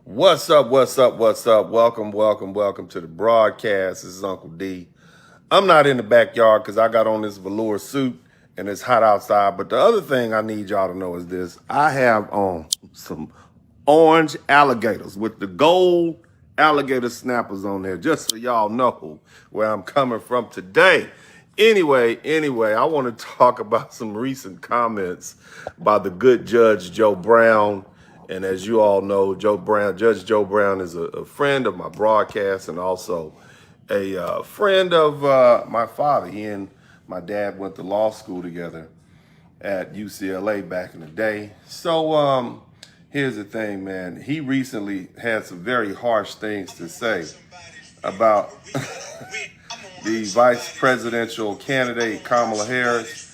What's up? What's up? What's up? Welcome to the broadcast. This is Uncle D. I'm not in the backyard because I got on this velour suit and it's hot outside. But the other thing I need y'all to know is this. I have on some orange alligators with the gold alligator snappers on there, just so y'all know where I'm coming from today. Anyway, I want to talk about some recent comments by the good Judge Joe Brown. And as you all know, Judge Joe Brown is a friend of my broadcast and also a friend of my father. He and my dad went to law school together at UCLA back in the day. So here's the thing, man. He recently had some very harsh things to say about the vice presidential candidate, Kamala Harris.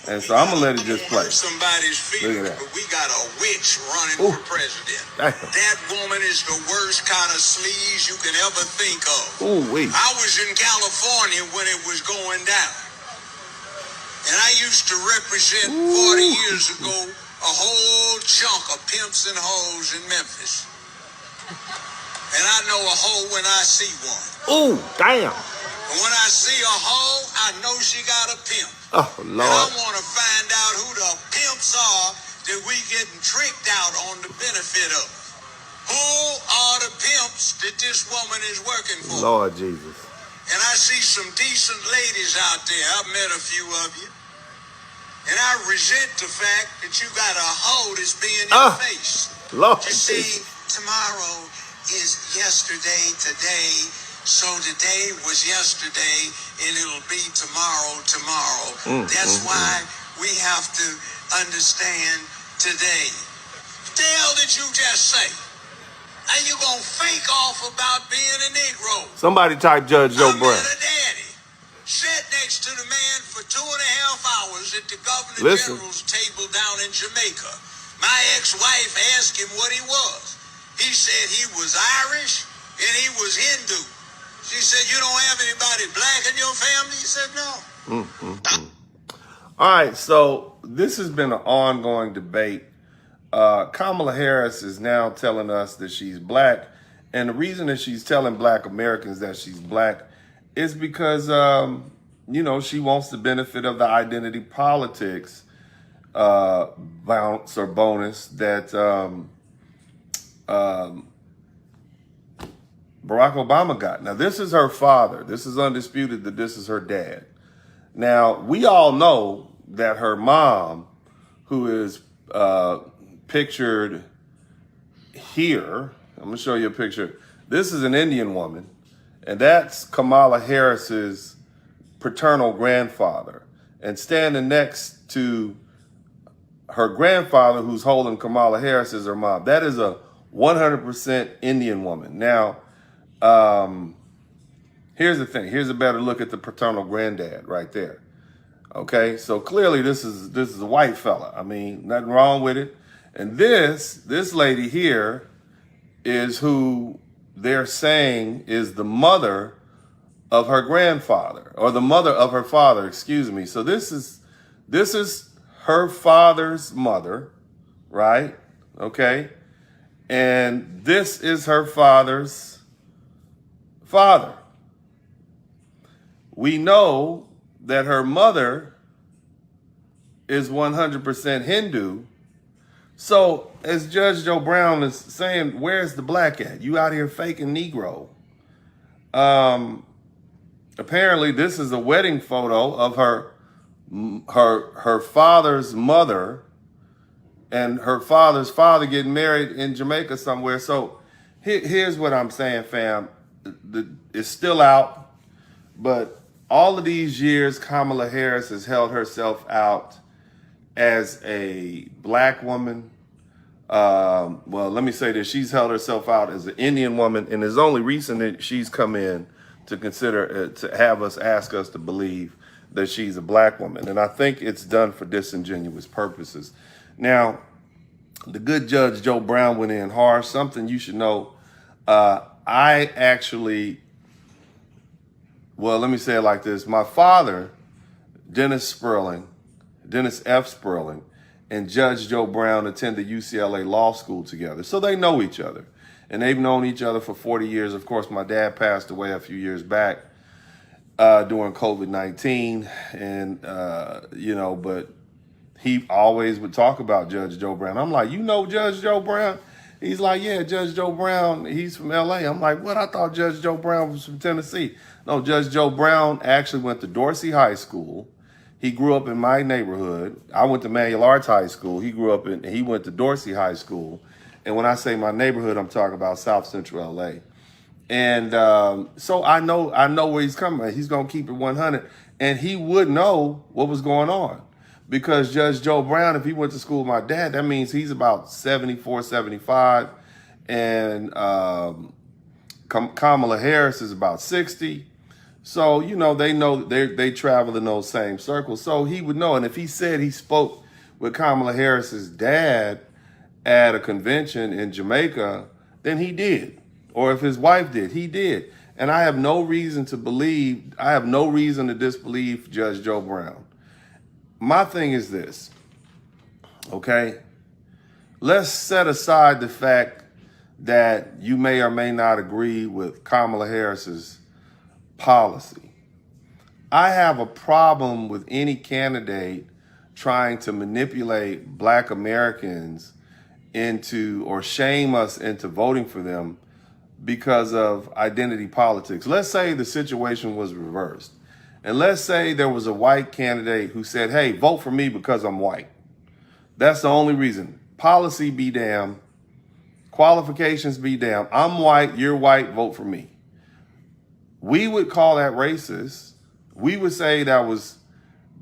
And so I'm gonna let it just play. Somebody's feelings, but we got a witch running for president. Damn. That woman is the worst kind of sleaze you can ever think of. Ooh-wee. I was in California when it was going down. And I used to represent 40 years ago a whole chunk of pimps and hoes in Memphis. And I know a hoe when I see one. Ooh, damn. And when I see a hoe, I know she got a pimp. Oh, Lord. And I want to find out who the pimps are that we getting tricked out on the benefit of. Who are the pimps that this woman is working for? Lord Jesus. And I see some decent ladies out there. I've met a few of you. And I resent the fact that you got a hoe that's being in your face. Lord You see, Jesus. tomorrow is yesterday, today. So today was yesterday, and it'll be tomorrow. That's why we have to understand today. What the hell did you just say? Are you gonna fake off about being a Negro? Somebody type Judge Joe I Brown. met a daddy. Sat next to the man for 2.5 hours at the Governor General's table down in Jamaica. My ex-wife asked him what he was. He said he was Irish and he was Hindu. She said, you don't have anybody black in your family? He said, no. All right, so this has been an ongoing debate. Kamala Harris is now telling us that she's black. And the reason that she's telling black Americans that she's black is because, she wants the benefit of the identity politics bounce or bonus that Barack Obama got. Now, this is her father. This is undisputed that this is her dad. Now, we all know that her mom, who is pictured here, I'm going to show you a picture. This is an Indian woman, and that's Kamala Harris's paternal grandfather. And standing next to her grandfather, who's holding Kamala Harris, is her mom. That is a 100% Indian woman. Now, here's the thing. Here's a better look at the paternal granddad right there. Okay, so clearly this is a white fella. I mean, nothing wrong with it. And this lady here is who they're saying is the mother of her grandfather, or the mother of her father, excuse me. So this is her father's mother, right? Okay. And this is her father's father. We know that her mother is 100% Hindu. So as Judge Joe Brown is saying, where's the black at? You out here faking Negro. Apparently this is a wedding photo of her father's mother and her father's father getting married in Jamaica somewhere. So here's what I'm saying, fam. It's still out, but all of these years, Kamala Harris has held herself out as a black woman. Well, let me say this. She's held herself out as an Indian woman, and it's only recent that she's come in to consider, to have us ask us to believe that she's a black woman. And I think it's done for disingenuous purposes. Now, the good Judge Joe Brown went in harsh. Something you should know. I actually, well, let me say it like this. My father, Dennis F. Sperling, and Judge Joe Brown attended UCLA Law School together. So they know each other. And they've known each other for 40 years. Of course, my dad passed away a few years back during COVID-19. And, but he always would talk about Judge Joe Brown. I'm like, you know Judge Joe Brown? He's like, yeah, Judge Joe Brown, he's from LA. I'm like, what? I thought Judge Joe Brown was from Tennessee. No, Judge Joe Brown actually went to Dorsey High School. He grew up in my neighborhood. I went to Manual Arts High School. He went to Dorsey High School. And when I say my neighborhood, I'm talking about South Central LA. And so I know where he's coming from. He's going to keep it 100. And he would know what was going on. Because Judge Joe Brown, if he went to school with my dad, that means he's about 74, 75. And Kamala Harris is about 60. So, they travel in those same circles. So he would know. And if he said he spoke with Kamala Harris's dad at a convention in Jamaica, then he did. Or if his wife did, he did. And I have no reason to disbelieve Judge Joe Brown. My thing is this, okay? Let's set aside the fact that you may or may not agree with Kamala Harris's policy. I have a problem with any candidate trying to manipulate Black Americans into or shame us into voting for them because of identity politics. Let's say the situation was reversed. And let's say there was a white candidate who said, hey, vote for me because I'm white. That's the only reason. Policy be damned. Qualifications be damned. I'm white, you're white, vote for me. We would call that racist. We would say that was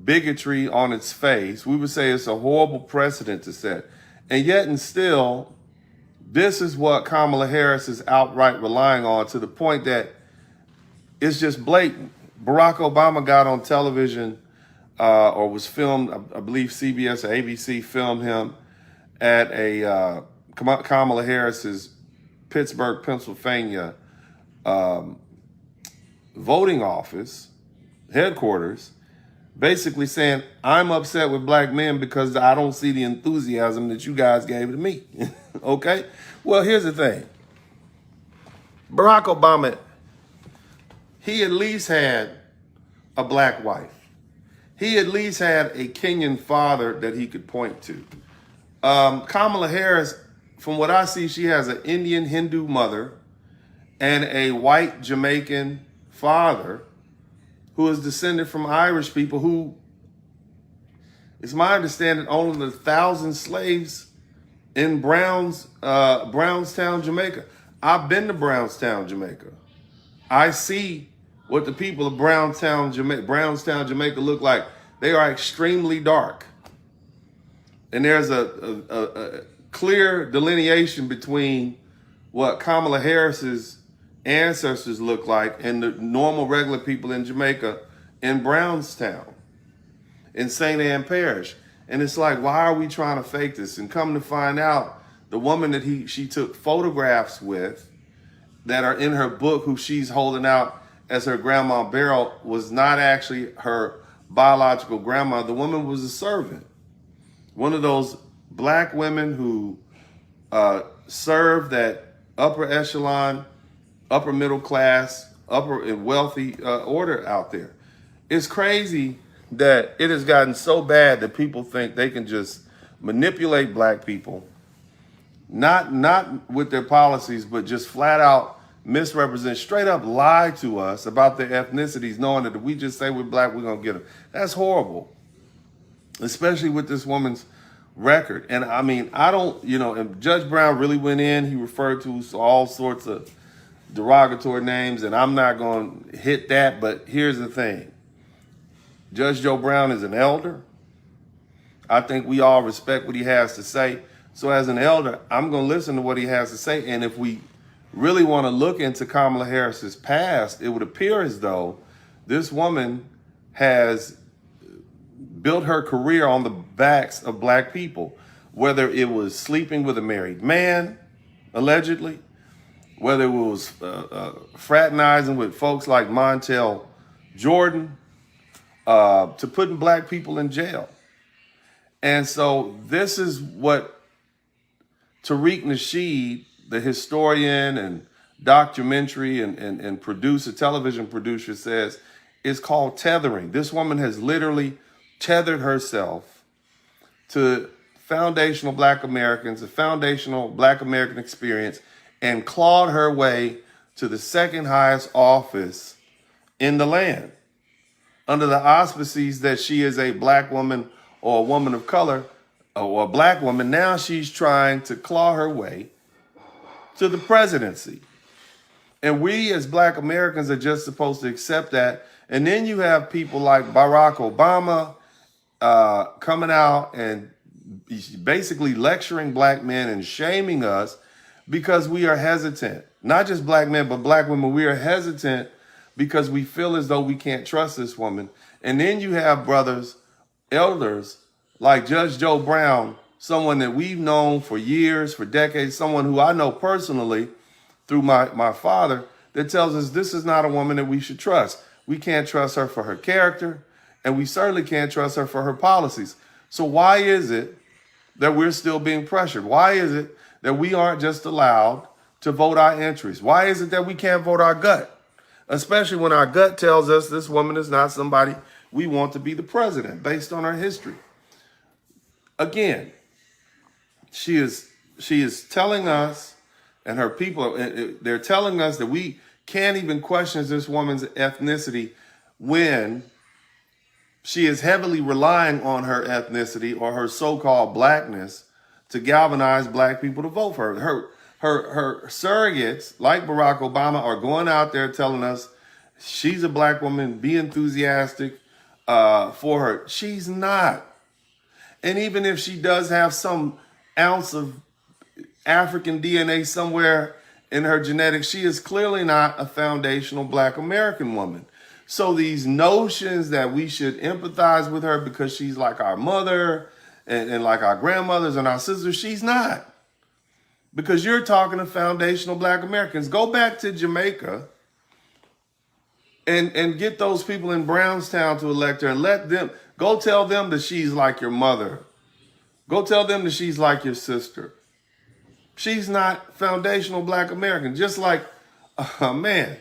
bigotry on its face. We would say it's a horrible precedent to set. And yet and still, this is what Kamala Harris is outright relying on, to the point that it's just blatant. Barack Obama got on television or was filmed, I believe CBS or ABC filmed him at a Kamala Harris's Pittsburgh, Pennsylvania voting office, headquarters, basically saying, I'm upset with Black men because I don't see the enthusiasm that you guys gave to me. Okay? Well, here's the thing. Barack Obama, he at least had a Black wife. He at least had a Kenyan father that he could point to. Kamala Harris, from what I see, she has an Indian Hindu mother and a white Jamaican father who is descended from Irish people who, it's my understanding, owned 1,000 slaves in Brownstown, Jamaica. I've been to Brownstown, Jamaica. I see what the people of Brownstown, Jamaica look like. They are extremely dark. And there's a clear delineation between what Kamala Harris's ancestors look like and the normal regular people in Jamaica in Brownstown, in St. Ann Parish. And it's like, why are we trying to fake this? And come to find out, the woman that she took photographs with that are in her book, who she's holding out as her grandma Beryl, was not actually her biological grandma. The woman was a servant. One of those Black women who served that upper echelon, upper middle class, upper and wealthy order out there. It's crazy that it has gotten so bad that people think they can just manipulate Black people, not with their policies, but just flat out misrepresent, straight up lie to us about their ethnicities, knowing that if we just say we're Black, we're going to get them. That's horrible, especially with this woman's record. And I mean, and Judge Brown really went in. He referred to all sorts of derogatory names, and I'm not going to hit that. But here's the thing. Judge Joe Brown is an elder. I think we all respect what he has to say. So as an elder, I'm going to listen to what he has to say. And if we really want to look into Kamala Harris's past, it would appear as though this woman has built her career on the backs of Black people, whether it was sleeping with a married man, allegedly, whether it was fraternizing with folks like Montel Jordan, to putting Black people in jail. And so this is what Tariq Nasheed, the historian and documentary and producer, television producer, says is called tethering. This woman has literally tethered herself to foundational Black Americans, the foundational Black American experience, and clawed her way to the second highest office in the land under the auspices that she is a Black woman or a woman of color or a Black woman. Now she's trying to claw her way to the presidency. And we as Black Americans are just supposed to accept that. And then you have people like Barack Obama coming out and basically lecturing Black men and shaming us because we are hesitant. Not just Black men, but Black women. We are hesitant because we feel as though we can't trust this woman. And then you have brothers, elders, like Judge Joe Brown, someone that we've known for years, for decades, someone who I know personally through my father, that tells us this is not a woman that we should trust. We can't trust her for her character, and we certainly can't trust her for her policies. So why is it that we're still being pressured? Why is it that we aren't just allowed to vote our entries? Why is it that we can't vote our gut? Especially when our gut tells us this woman is not somebody we want to be the president based on her history. Again, she is telling us, and her people, they're telling us that we can't even question this woman's ethnicity when she is heavily relying on her ethnicity or her so-called Blackness to galvanize Black people to vote for her. Her surrogates, like Barack Obama, are going out there telling us she's a Black woman, be enthusiastic for her. She's not. And even if she does have some ounce of African DNA somewhere in her genetics, she is clearly not a foundational Black American woman. So these notions that we should empathize with her because she's like our mother and like our grandmothers and our sisters, she's not. Because you're talking to foundational Black Americans. Go back to Jamaica and get those people in Brownstown to elect her and let them, go tell them that she's like your mother. Go tell them that she's like your sister. She's not foundational Black American. Just like, man,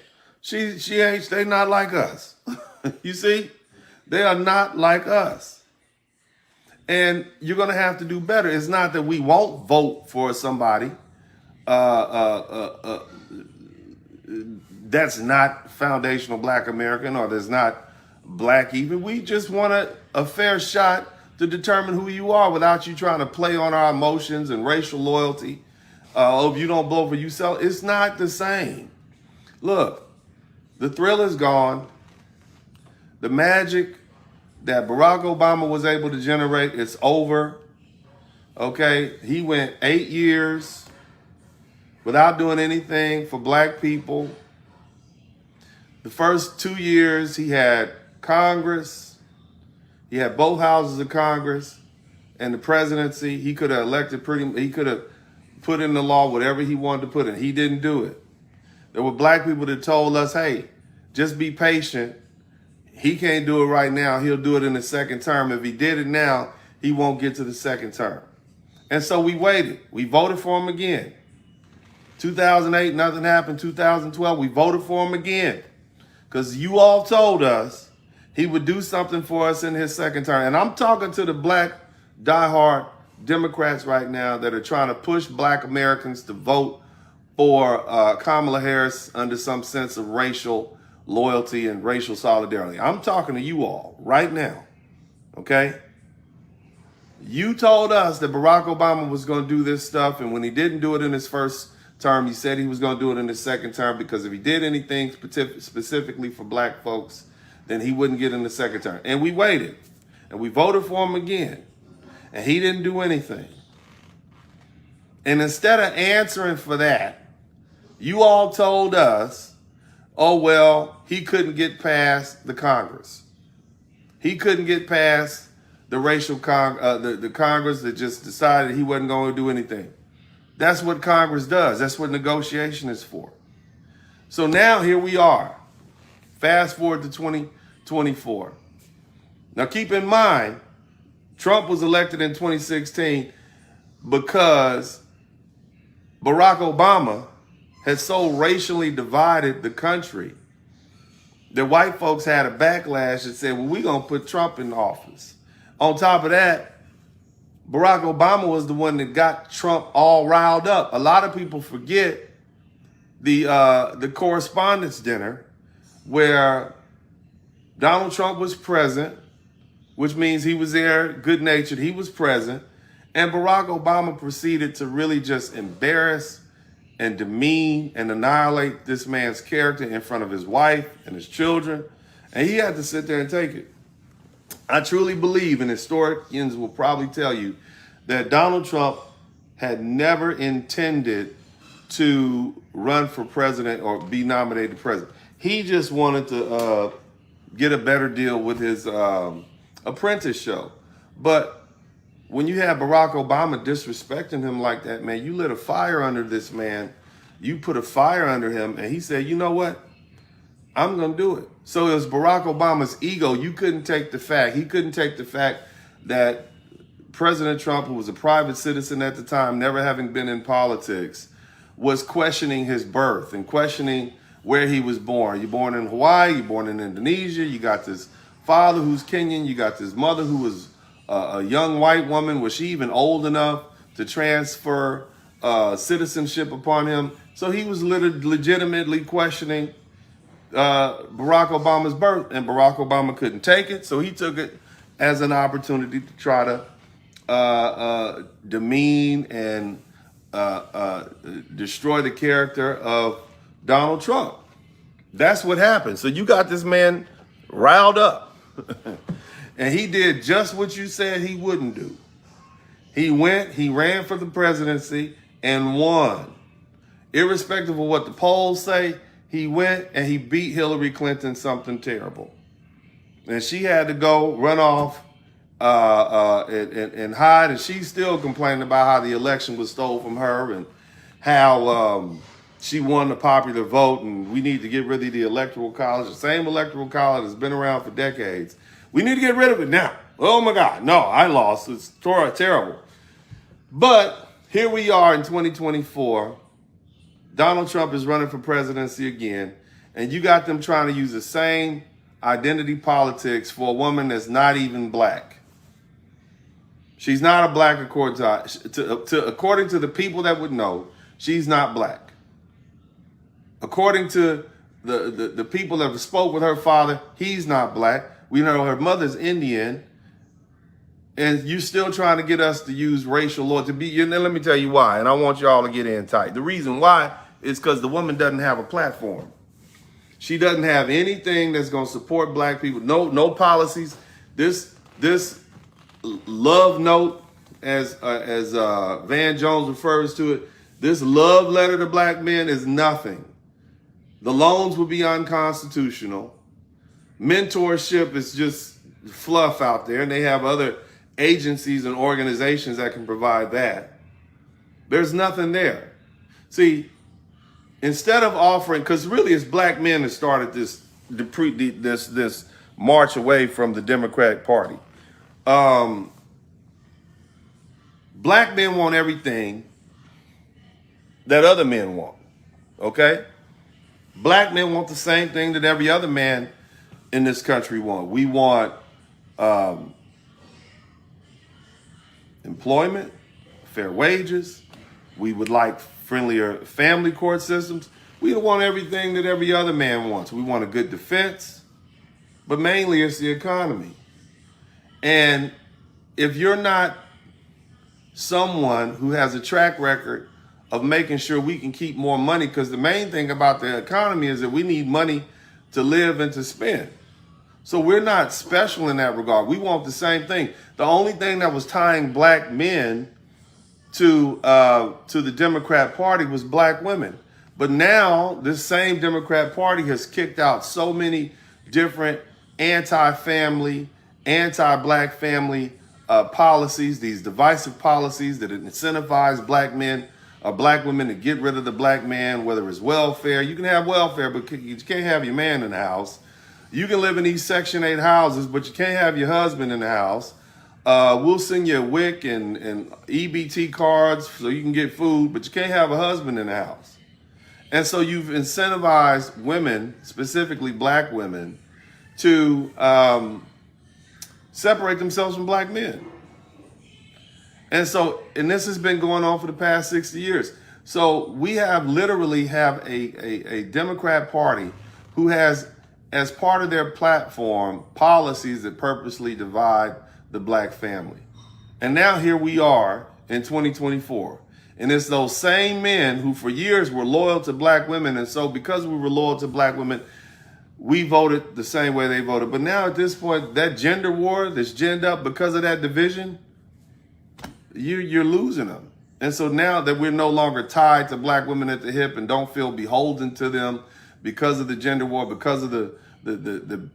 they're not like us. You see? They are not like us. And you're going to have to do better. It's not that we won't vote for somebody that's not foundational Black American or that's not Black even. We just want a fair shot to determine who you are without you trying to play on our emotions and racial loyalty. If you don't vote for yourself, it's not the same. Look, the thrill is gone. The magic that Barack Obama was able to generate, it's over. Okay, he went 8 years without doing anything for Black people. The first 2 years he had Congress, he had both houses of Congress and the presidency. He could have he could have put in the law whatever he wanted to put in. He didn't do it. There were Black people that told us, hey, just be patient. He can't do it right now. He'll do it in the second term. If he did it now, he won't get to the second term. And so we waited. We voted for him again. 2008, nothing happened. 2012, we voted for him again. Because you all told us he would do something for us in his second term. And I'm talking to the Black diehard Democrats right now that are trying to push Black Americans to vote for Kamala Harris under some sense of racial loyalty and racial solidarity. I'm talking to you all right now, okay? You told us that Barack Obama was going to do this stuff, and when he didn't do it in his first term, he said he was going to do it in his second term because if he did anything specifically for Black folks, then he wouldn't get in the second term. And we waited, and we voted for him again, and he didn't do anything. And instead of answering for that, you all told us, oh, well, he couldn't get past the Congress. He couldn't get past the racial the Congress that just decided he wasn't going to do anything. That's what Congress does. That's what negotiation is for. So now here we are. Fast forward to 2024. Now keep in mind, Trump was elected in 2016 because Barack Obama had so racially divided the country that white folks had a backlash and said, well, we're going to put Trump in office. On top of that, Barack Obama was the one that got Trump all riled up. A lot of people forget the correspondence dinner where Donald Trump was present, which means he was there, good-natured, he was present, and Barack Obama proceeded to really just embarrass and demean and annihilate this man's character in front of his wife and his children, and he had to sit there and take it. I truly believe, and historians will probably tell you, that Donald Trump had never intended to run for president or be nominated president. He just wanted to get a better deal with his apprentice show. But when you have Barack Obama disrespecting him like that, man, you lit a fire under this man. You put a fire under him, and he said, you know what? I'm going to do it. So it was Barack Obama's ego. You couldn't take the fact. He couldn't take the fact that President Trump, who was a private citizen at the time, never having been in politics, was questioning his birth and questioning where he was born. You're born in Hawaii, you're born in Indonesia, you got this father who's Kenyan, you got this mother who was a young white woman. Was she even old enough to transfer citizenship upon him? So he was legitimately questioning Barack Obama's birth, and Barack Obama couldn't take it, so he took it as an opportunity to try to demean and destroy the character of Donald Trump. That's what happened. So you got this man riled up, and he did just what you said he wouldn't do. He ran for the presidency and won. Irrespective of what the polls say, he went and he beat Hillary Clinton something terrible. And she had to go run off and hide, and she's still complaining about how the election was stolen from her and how she won the popular vote, and we need to get rid of the electoral college, the same electoral college that's been around for decades. We need to get rid of it now. Oh my God, no, I lost. It's terrible. But here we are in 2024. Donald Trump is running for presidency again, and you got them trying to use the same identity politics for a woman that's not even black. She's not a black according to the people that would know. She's not black. According to the people that spoke with her father, he's not black. We know her mother's Indian, and you're still trying to get us to use racial law to be. And let me tell you why, and I want y'all to get in tight. The reason why is because the woman doesn't have a platform. She doesn't have anything that's going to support black people. No policies. This love note, as Van Jones refers to it, this love letter to black men is nothing. The loans would be unconstitutional. Mentorship is just fluff out there, and they have other agencies and organizations that can provide that. There's nothing there. See, instead of offering, because really it's black men that started this march away from the Democratic Party. Black men want everything that other men want, okay? Black men want the same thing that every other man in this country want. We want employment, fair wages. We would like friendlier family court systems. We want everything that every other man wants. We want a good defense, but mainly it's the economy. And if you're not someone who has a track record of making sure we can keep more money, because the main thing about the economy is that we need money to live and to spend. So we're not special in that regard. We want the same thing. The only thing that was tying black men to the Democrat Party was black women. But now this same Democrat Party has kicked out so many different anti-family, anti-black family policies, these divisive policies that incentivize black men or black women to get rid of the black man, whether it's welfare. You can have welfare, but you can't have your man in the house. You can live in these Section 8 houses, but you can't have your husband in the house. We'll send you a WIC and EBT cards so you can get food, but you can't have a husband in the house. And so you've incentivized women, specifically black women, to separate themselves from black men. And this has been going on for the past 60 years. So we literally have a Democrat Party who has, as part of their platform, policies that purposely divide the black family. And now here we are in 2024. And it's those same men who for years were loyal to black women. And so because we were loyal to black women, we voted the same way they voted. But now at this point, that gender war that's ginned up because of that division, you're losing them. And so now that we're no longer tied to black women at the hip and don't feel beholden to them because of the gender war, because of the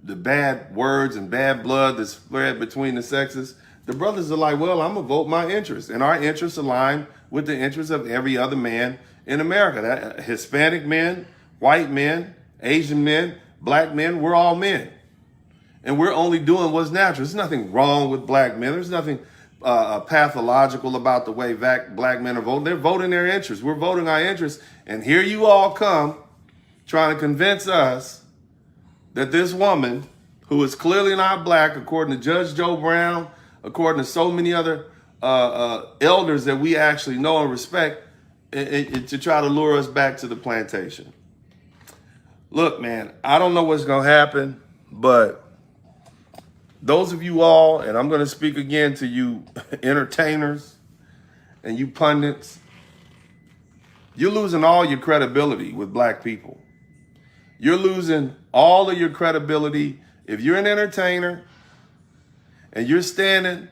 bad words and bad blood that's spread between the sexes, the brothers are like, well, I'm going to vote my interests. And our interests align with the interests of every other man in America. That Hispanic men, white men, Asian men, black men, we're all men. And we're only doing what's natural. There's nothing wrong with black men. There's nothing pathological about the way black men are voting. They're voting their interests. We're voting our interests. And here you all come trying to convince us that this woman, who is clearly not black, according to Judge Joe Brown, according to so many other elders that we actually know and respect, to try to lure us back to the plantation. Look, man, I don't know what's going to happen, but those of you all, and I'm going to speak again to you entertainers and you pundits, you're losing all your credibility with black people. You're losing all of your credibility. If you're an entertainer and you're standing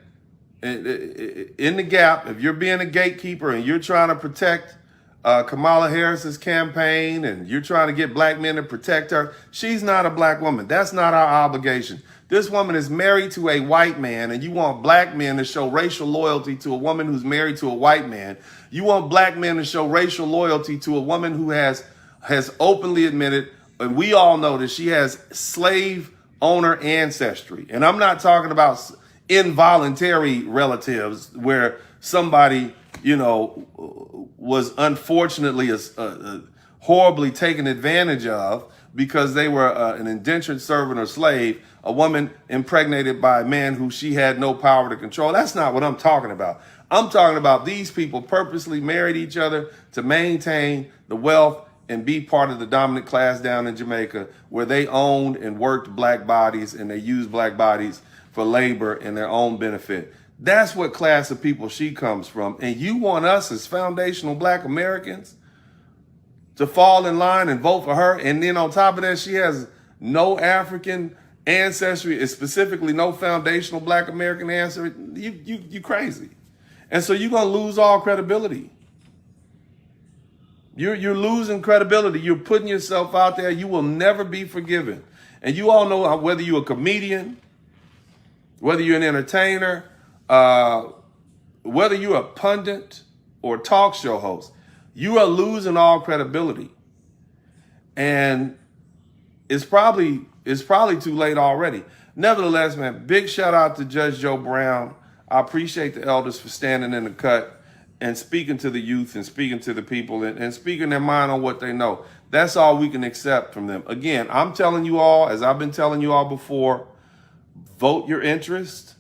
in the gap, if you're being a gatekeeper and you're trying to protect Kamala Harris's campaign and you're trying to get black men to protect her, she's not a black woman. That's not our obligation. This woman is married to a white man, and you want black men to show racial loyalty to a woman who's married to a white man. You want black men to show racial loyalty to a woman who has openly admitted, and we all know that she has slave owner ancestry. And I'm not talking about involuntary relatives where somebody, was unfortunately horribly taken advantage of because they were an indentured servant or slave, a woman impregnated by a man who she had no power to control. That's not what I'm talking about. I'm talking about these people purposely married each other to maintain the wealth and be part of the dominant class down in Jamaica, where they owned and worked black bodies and they used black bodies for labor and their own benefit. That's what class of people she comes from. And you want us as foundational black Americans to fall in line and vote for her. And then on top of that, she has no African ancestry, specifically no foundational black American ancestry. You crazy. And so you're going to lose all credibility. You're losing credibility. You're putting yourself out there. You will never be forgiven. And you all know whether you're a comedian, whether you're an entertainer, whether you're a pundit or talk show host, you are losing all credibility. And it's probably too late already. Nevertheless, man, big shout out to Judge Joe Brown. I appreciate the elders for standing in the cut and speaking to the youth and speaking to the people and speaking their mind on what they know. That's all we can accept from them. Again, I'm telling you all, as I've been telling you all before, vote your interest.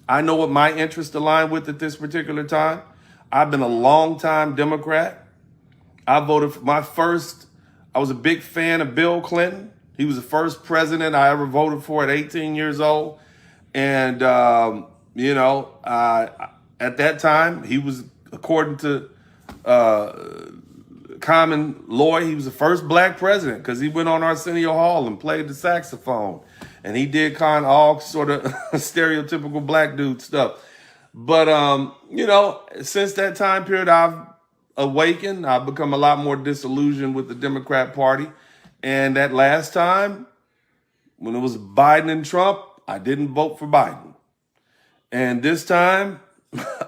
I know what my interests align with at this particular time. I've been a long-time Democrat. I voted for I was a big fan of Bill Clinton. He was the first president I ever voted for at 18 years old. And, at that time, he was, according to common law, he was the first black president because he went on Arsenio Hall and played the saxophone. And he did kind of all sort of stereotypical black dude stuff. But, since that time period, I've awakened. I've become a lot more disillusioned with the Democrat Party. And that last time, when it was Biden and Trump, I didn't vote for Biden. And this time,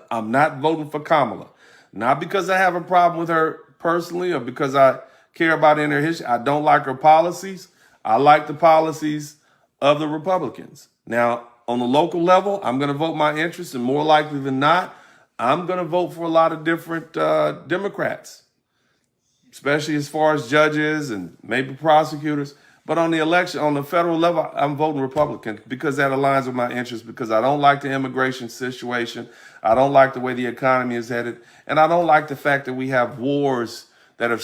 I'm not voting for Kamala. Not because I have a problem with her personally or because I care about her history. I don't like her policies. I like the policies of the Republicans. Now, on the local level, I'm going to vote my interest, and more likely than not, I'm going to vote for a lot of different Democrats, especially as far as judges and maybe prosecutors. But on the election, on the federal level, I'm voting Republican because that aligns with my interests, because I don't like the immigration situation. I don't like the way the economy is headed. And I don't like the fact that we have wars that have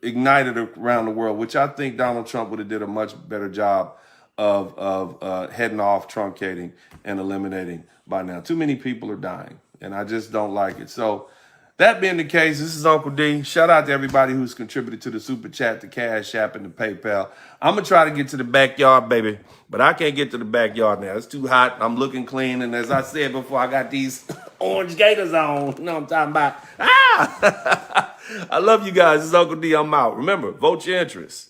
ignited around the world, which I think Donald Trump would have did a much better job of heading off, truncating, and eliminating by now. Too many people are dying, and I just don't like it. So that being the case, this is Uncle D. Shout out to everybody who's contributed to the Super Chat, the Cash App, and the PayPal. I'm going to try to get to the backyard, baby, but I can't get to the backyard now. It's too hot. I'm looking clean, and as I said before, I got these orange gators on. You know what I'm talking about? Ah! I love you guys. This is Uncle D. I'm out. Remember, vote your interests.